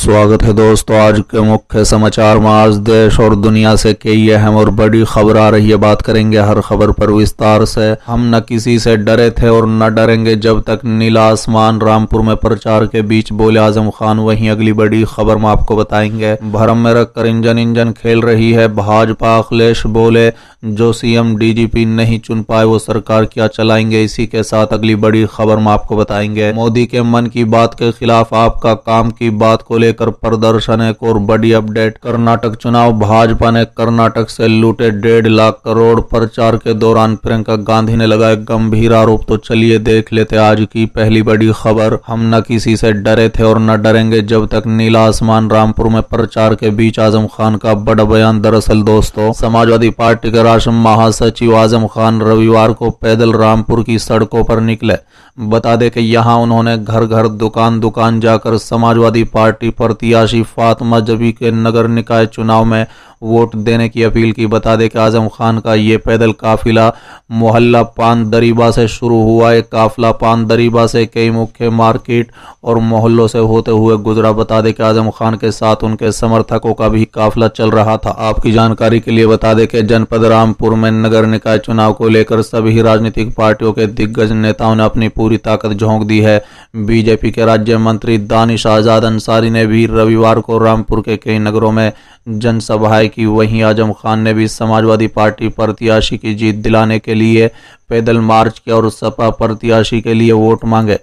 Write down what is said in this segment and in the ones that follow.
स्वागत है दोस्तों। आज के मुख्य समाचार में आज देश और दुनिया से कई अहम और बड़ी खबर आ रही है। बात करेंगे हर खबर पर विस्तार से। हम न किसी से डरे थे और न डरेंगे जब तक नीला आसमान। रामपुर में प्रचार के बीच बोले आजम खान। वहीं अगली बड़ी खबर में आपको बताएंगे। भरम में रखकर इंजन खेल रही है भाजपा। अखिलेश बोले जो सीएम डीजीपी नहीं चुन पाए वो सरकार क्या चलाएंगे। इसी के साथ अगली बड़ी खबर में आपको बताएंगे। मोदी के मन की बात के खिलाफ आपका काम की बात को लेकर प्रदर्शन। एक और बड़ी अपडेट। कर्नाटक चुनाव। भाजपा ने कर्नाटक से लूटे 1.5 लाख करोड़। प्रचार के दौरान प्रियंका गांधी ने लगाए गंभीर आरोप। तो चलिए देख लेते आज की पहली बड़ी खबर। हम न किसी से डरे थे और न डरेंगे जब तक नीला आसमान। रामपुर में प्रचार के बीच आजम खान का बड़ा बयान। दरअसल दोस्तों, समाजवादी पार्टी के राष्ट्रीय महासचिव आजम खान रविवार को पैदल रामपुर की सड़कों पर निकले। बता दें कि यहां उन्होंने घर घर दुकान जाकर समाजवादी पार्टी प्रत्याशी फातिमा जबी के नगर निकाय चुनाव में वोट देने की अपील की। बता दें कि आजम खान का ये पैदल काफिला मोहल्ला पान दरीबा से शुरू हुआ। एक काफिला पान दरीबा से कई मुख्य मार्केट और मोहल्लों से होते हुए गुजरा। बता दें कि आजम खान के साथ उनके समर्थकों का भी काफिला चल रहा था। आपकी जानकारी के लिए बता दें कि जनपद रामपुर में नगर निकाय चुनाव को लेकर सभी राजनीतिक पार्टियों के दिग्गज नेताओं ने अपनी पूरी ताकत झोंक दी है। बीजेपी के राज्य मंत्री दानिश आजाद अंसारी ने भी रविवार को रामपुर के कई नगरों में जनसभाएं की। वहीं आजम खान ने भी समाजवादी पार्टी प्रत्याशी की जीत दिलाने के लिए पैदल मार्च किया और सपा प्रत्याशी के लिए वोट मांगे।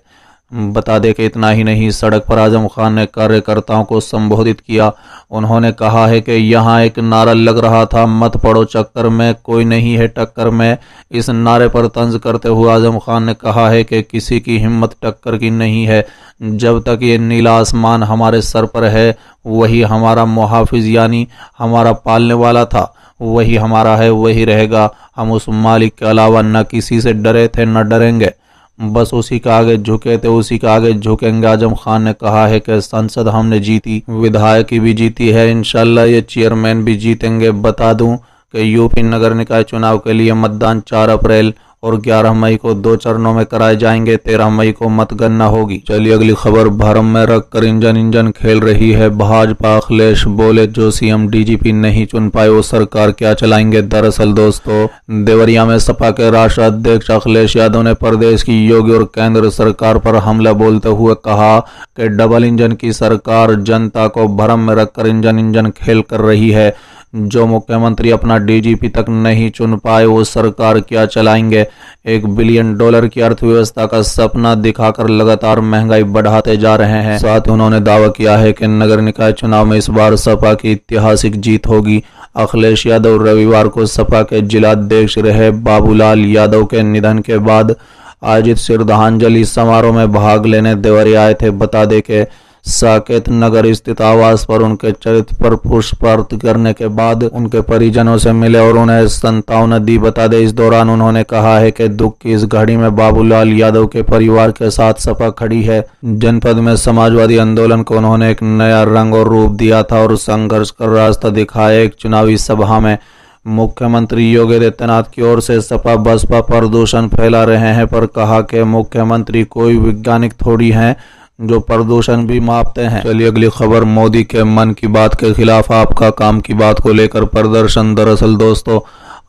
बता दें कि इतना ही नहीं, सड़क पर आजम खान ने कार्यकर्ताओं को संबोधित किया। उन्होंने कहा है कि यहाँ एक नारा लग रहा था, मत पड़ो चक्कर में, कोई नहीं है टक्कर में। इस नारे पर तंज करते हुए आजम खान ने कहा है कि किसी की हिम्मत टक्कर की नहीं है। जब तक ये नीला आसमान हमारे सर पर है वही हमारा मुहाफिज यानी हमारा पालने वाला था, वही हमारा है वही रहेगा। हम उस मालिक के अलावा न किसी से डरे थे न डरेंगे। बस उसी का आगे झुके थे उसी का आगे झुकेंगे। आजम खान ने कहा है कि संसद हमने जीती, विधायक भी जीती है, इंशाल्लाह ये चेयरमैन भी जीतेंगे। बता दूं कि यूपी नगर निकाय चुनाव के लिए मतदान 4 अप्रैल और 11 मई को 2 चरणों में कराए जाएंगे। 13 मई को मतगणना होगी। चलिए अगली खबर। भरम में रखकर इंजन खेल रही है भाजपा। अखिलेश बोले जो सीएम डीजीपी नहीं चुन पाए वो सरकार क्या चलाएंगे। दरअसल दोस्तों, देवरिया में सपा के राष्ट्रीय अध्यक्ष अखिलेश यादव ने प्रदेश की योगी और केंद्र सरकार पर हमला बोलते हुए कहा कि डबल इंजन की सरकार जनता को भरम में रखकर इंजन खेल कर रही है। जो मुख्यमंत्री अपना डीजीपी तक नहीं चुन पाए वो सरकार क्या चलाएंगे। $1 बिलियन की अर्थव्यवस्था का सपना दिखाकर लगातार महंगाई बढ़ाते जा रहे हैं। साथ ही उन्होंने दावा किया है कि नगर निकाय चुनाव में इस बार सपा की ऐतिहासिक जीत होगी। अखिलेश यादव रविवार को सपा के जिलाध्यक्ष रहे बाबूलाल यादव के निधन के बाद आयोजित श्रद्धांजलि समारोह में भाग लेने देवरिया आए थे। बता दें कि साकेत नगर स्थित आवास पर उनके चरित्र पर पुष्प अर्पित करने के बाद उनके परिजनों से मिले और उन्हें सांत्वना दी। बता दें इस दौरान उन्होंने कहा है कि दुख की इस घड़ी में बाबूलाल यादव के परिवार के साथ सपा खड़ी है। जनपद में समाजवादी आंदोलन को उन्होंने एक नया रंग और रूप दिया था और संघर्ष का रास्ता दिखाया। एक चुनावी सभा में मुख्यमंत्री योगी आदित्यनाथ की ओर से सपा बसपा प्रदूषण फैला रहे हैं पर कहा कि मुख्यमंत्री कोई वैज्ञानिक थोड़ी हैं जो प्रदूषण भी मापते हैं। चलिए अगली खबर। मोदी के मन की बात के खिलाफ आपका काम की बात को लेकर प्रदर्शन। दरअसल दोस्तों,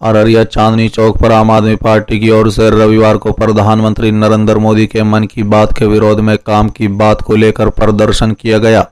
अररिया चांदनी चौक पर आम आदमी पार्टी की ओर से रविवार को प्रधानमंत्री नरेंद्र मोदी के मन की बात के विरोध में काम की बात को लेकर प्रदर्शन किया गया।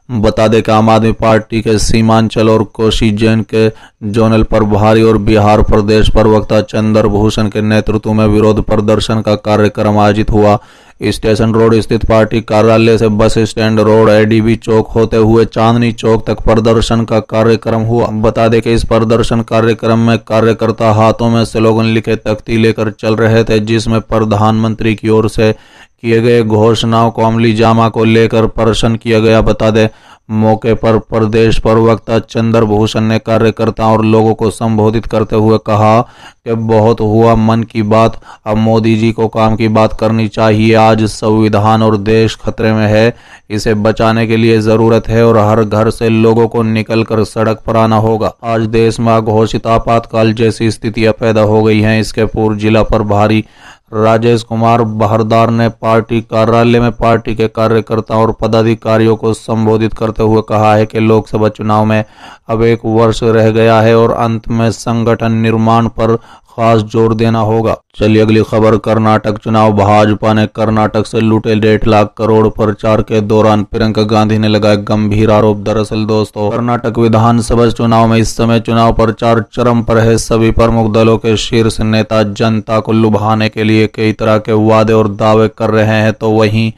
बता दें कि आम आदमी पार्टी के सीमांचल और कोसी जैन के जोनल प्रभारी और बिहार प्रदेश प्रवक्ता चंद्र भूषण के नेतृत्व में विरोध प्रदर्शन का कार्यक्रम आयोजित हुआ। स्टेशन रोड स्थित पार्टी कार्यालय से बस स्टैंड रोड एडीबी चौक होते हुए चांदनी चौक तक प्रदर्शन का कार्यक्रम हुआ। बता दें कि इस प्रदर्शन कार्यक्रम में कार्यकर्ता हाथों में स्लोगन लिखे तख्ती लेकर चल रहे थे जिसमें प्रधानमंत्री की ओर से किए गए घोषणाओं को अमली जामा को लेकर प्रदर्शन किया गया। बता दें मौके पर प्रदेश प्रवक्ता चंद्र भूषण ने कार्यकर्ताओं और लोगों को संबोधित करते हुए कहा कि बहुत हुआ मन की बात, अब मोदी जी को काम की बात करनी चाहिए। आज संविधान और देश खतरे में है, इसे बचाने के लिए जरूरत है और हर घर से लोगों को निकलकर सड़क पर आना होगा। आज देश में अघोषित आपातकाल जैसी स्थितियां पैदा हो गई हैं। इसके पूर्व जिला प्रभारी राजेश कुमार बहरदार ने पार्टी कार्यालय में पार्टी के कार्यकर्ताओं और पदाधिकारियों को संबोधित करते हुए कहा है कि लोकसभा चुनाव में अब 1 वर्ष रह गया है और अंत में संगठन निर्माण पर खास जोर देना होगा। चलिए अगली खबर। कर्नाटक चुनाव। भाजपा ने कर्नाटक से लूटे 1.5 लाख करोड़ प्रचार के दौरान प्रियंका गांधी ने लगाए गंभीर आरोप। दरअसल दोस्तों, कर्नाटक विधानसभा चुनाव में इस समय चुनाव प्रचार चरम पर है। सभी प्रमुख दलों के शीर्ष नेता जनता को लुभाने के लिए कई तरह के वादे और दावे कर रहे हैं, तो वहीं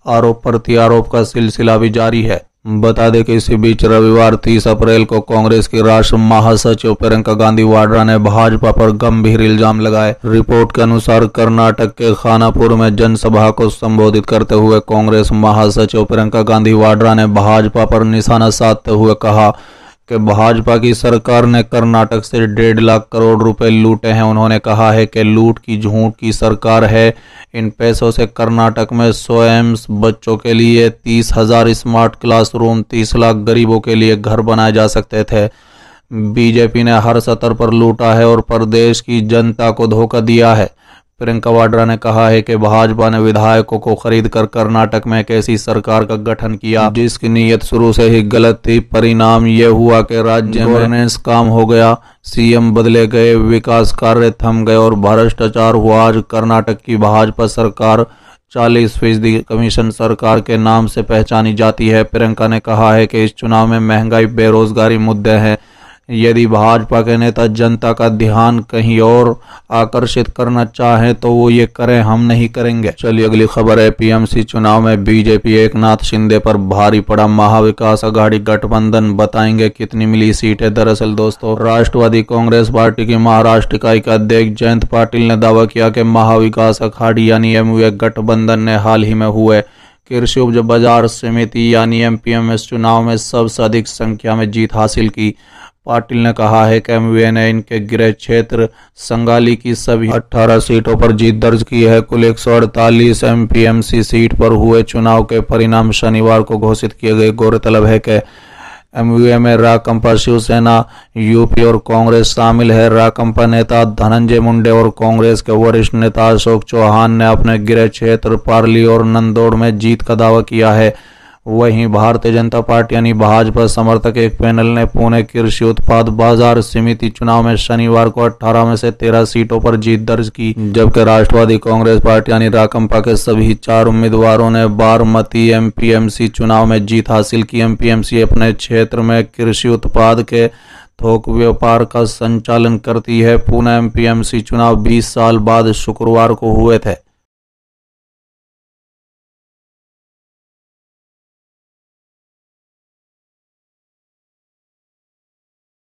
आरोप प्रत्यारोप का सिलसिला भी जारी है। बता दें कि इसी बीच रविवार 30 अप्रैल को कांग्रेस की राष्ट्रीय महासचिव प्रियंका गांधी वाड्रा ने भाजपा पर गंभीर इल्जाम लगाए। रिपोर्ट के अनुसार कर्नाटक के खानापुर में जनसभा को संबोधित करते हुए कांग्रेस महासचिव प्रियंका गांधी वाड्रा ने भाजपा पर निशाना साधते हुए कहा कि भाजपा की सरकार ने कर्नाटक से 1.5 लाख करोड़ रुपए लूटे हैं। उन्होंने कहा है कि लूट की झूठ की सरकार है। इन पैसों से कर्नाटक में 100 एम्स बच्चों के लिए 30,000 स्मार्ट क्लासरूम, 30 लाख गरीबों के लिए घर बनाए जा सकते थे। बीजेपी ने हर स्तर पर लूटा है और प्रदेश की जनता को धोखा दिया है। प्रियंका वाड्रा ने कहा है कि भाजपा ने विधायकों को खरीद कर कर्नाटक में एक ऐसी सरकार का गठन किया जिसकी नीयत शुरू से ही गलत थी। परिणाम यह हुआ कि राज्य में गवर्नेंस काम हो गया, सीएम बदले गए, विकास कार्य थम गए और भ्रष्टाचार हुआ। आज कर्नाटक की भाजपा सरकार 40% कमीशन सरकार के नाम से पहचानी जाती है। प्रियंका ने कहा है कि इस चुनाव में महंगाई, बेरोजगारी मुद्दे हैं। यदि भाजपा के नेता जनता का ध्यान कहीं और आकर्षित करना चाहें तो वो ये करें, हम नहीं करेंगे। चलिए अगली खबर है। पीएमसी चुनाव में बीजेपी एकनाथ शिंदे पर भारी पड़ा। महाविकास आघाड़ी गठबंधन, बताएंगे कितनी मिली सीटें। दरअसल दोस्तों, राष्ट्रवादी कांग्रेस पार्टी की महाराष्ट्र इकाई के अध्यक्ष जयंत पाटिल ने दावा किया कि महाविकास आघाड़ी यानी एमयूए गठबंधन ने हाल ही में हुए कृषि उपज बाजार समिति यानी एमपीएमएस चुनाव में सबसे अधिक संख्या में जीत हासिल की। पाटिल ने कहा है कि एमयूए ने इनके गृह क्षेत्र संगाली की सभी 18 सीटों पर जीत दर्ज की है। कुल 148 एमपीएमसी सीट पर हुए चुनाव के परिणाम शनिवार को घोषित किए गए। गौरतलब है कि एमयूए में राकंपा, शिवसेना, यूपी और कांग्रेस शामिल है। राकंपा नेता धनंजय मुंडे और कांग्रेस के वरिष्ठ नेता अशोक चौहान ने अपने गृह क्षेत्र पार्ली और नंदौड़ में जीत का दावा किया है। वहीं भारतीय जनता पार्टी यानी भाजपा समर्थक एक पैनल ने पुणे कृषि उत्पाद बाजार समिति चुनाव में शनिवार को 18 में से 13 सीटों पर जीत दर्ज की, जबकि राष्ट्रवादी कांग्रेस पार्टी यानी राकंपा के सभी 4 उम्मीदवारों ने बारामती एमपीएमसी चुनाव में जीत हासिल की। एमपीएमसी अपने क्षेत्र में कृषि उत्पाद के थोक व्यापार का संचालन करती है। पुणे एमपीएमसी चुनाव 20 साल बाद शुक्रवार को हुए थे।